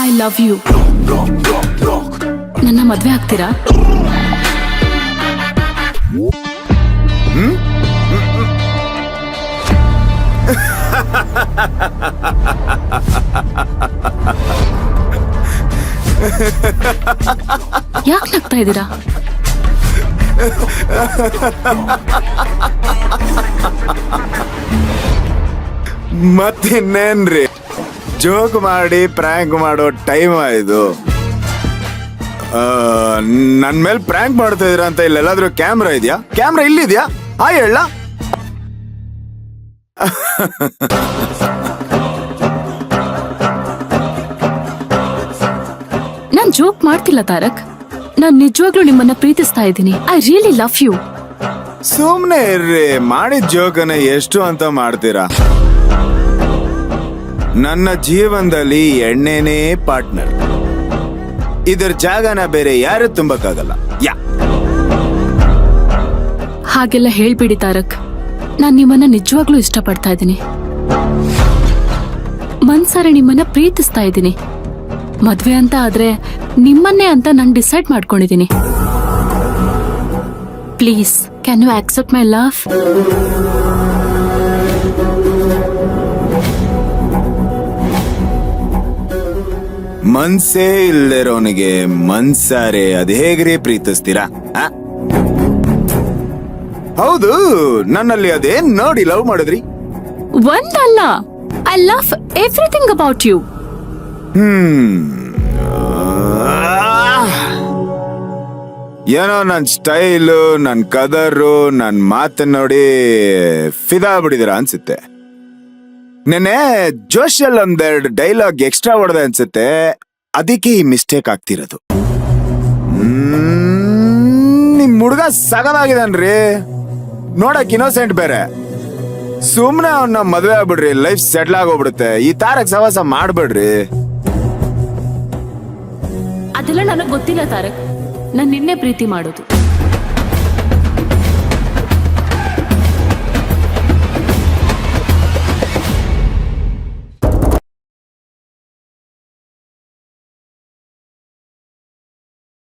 I love you. ನನ್ನ ಮದ್ವೆ ಆಗ್ತೀರಾ? ಯಾಕೆ ನಗ್ತಾ ಇದ್ದೀರಾ? ಮತ್ತಿನ್ನೇನ್ರಿ, ಜೋಕ್ ಮಾಡಿ ಪ್ರ್ಯಾಂಕ್ ಮಾಡೋ ಟೈಮ್ ಇದು. ನನ್ ಮೇಲೆ ಪ್ರ್ಯಾಂಕ್ ಮಾಡ್ತಾ ಇದೀರ ಅಂತ ಇಲ್ಲೆಲ್ಲಾದ್ರೂ ಕ್ಯಾಮ್ರಾ ಇದೆಯಾ? ಕ್ಯಾಮ್ರಾ ಇಲ್ಲಿದ್ಯಾ? ಹೇಳ. ನಾನ್ ಜೋಕ್ ಮಾಡ್ತಿಲ್ಲ ತಾರಕ್. ನಾನ್ ನಿಜವಾಗ್ಲೂ ನಿಮ್ಮನ್ನ ಪ್ರೀತಿಸ್ತಾ ಇದ್ದೀನಿ. I really love you. ಸುಮ್ನೆ ಇರ್ರಿ, ಮಾಡಿದ ಜೋಕನ್ನ ಎಷ್ಟು ಅಂತ ಮಾಡ್ತೀರಾ? ನನ್ನ ಜೀವನದಲ್ಲಿ ಎಣ್ಣೆನೇ ಪಾರ್ಟ್ನರ್. ಇದರ ಜಾಗನ ಬೇರೆ ಯಾರು ತುಂಬಕ್ಕಾಗಲ್ಲ. ಹಾಗೆಲ್ಲ ಹೇಳ್ಬಿಡಿ ತಾರಕ್. ನಾನ್ ನಿಮ್ಮನ್ನ ನಿಜವಾಗ್ಲೂ ಇಷ್ಟಪಡ್ತಾ ಇದ್ದೀನಿ. ಮನ್ಸಾರೆ ನಿಮ್ಮನ್ನ ಪ್ರೀತಿಸ್ತಾ ಇದ್ದೀನಿ. ಮದ್ವೆ ಅಂತ ಆದ್ರೆ ನಿಮ್ಮನ್ನೇ ಅಂತ ನಾನು ಡಿಸೈಡ್ ಮಾಡ್ಕೊಂಡಿದ್ದೀನಿ. Please, can you accept my love? ಮನ್ಸೇ ಇಲ್ದಿರೋನಿಗೆ ಮನ್ಸಾರೆ ಅದ್ ಹೇಗ್ರಿ ಪ್ರೀತಿಸ್ತೀರಾ? ಹೌದು, ನನ್ನಲ್ಲಿ ಅದೇನ್ ನೋಡಿ ಲವ್ ಮಾಡಿದ್ರಿ? ಒಂದಲ್ಲ, I love everything about you. ಏನೋ ನನ್ ಸ್ಟೈಲು, ನನ್ ಕದರು, ನನ್ ಮಾತನ್ನ ನೋಡಿ ಫಿದಾ ಬಿಡಿದಿರ ಅನ್ಸುತ್ತೆ. ನೆನೆ ಜೋಶಲ್ಲಿ ಒಂದೆರಡು ಡೈಲಾಗ್ ಎಕ್ಸ್ಟ್ರಾ ಹೊಡೆದೆ ಅನ್ಸುತ್ತೆ. ಅದಕ್ಕೆ ಈ ಮಿಸ್ಟೇಕ್ ಆಗ್ತಿರೋದು. ನಿಮ್ ಹುಡುಗ ಸಗದಾಗಿದನ್ರಿ, ನೋಡಕ್ ಇನ್ನೋಸೆಂಟ್ ಬೇರೆ. ಸುಮ್ನೆ ಅವನ್ನ ಮದ್ವೆ ಆಗ್ಬಿಡ್ರಿ, ಲೈಫ್ ಸೆಟ್ಲ್ ಆಗೋಗ್ಬಿಡುತ್ತೆ. ಈ ತಾರಕ್ ಸವಾಸ ಮಾಡ್ಬೇಡ್ರಿ. ಅದೆಲ್ಲ ನನಗ್ ಗೊತ್ತಿಲ್ಲ ತಾರಕ್. ನಾನ್ ನಿನ್ನೆ ಪ್ರೀತಿ ಮಾಡೋದು.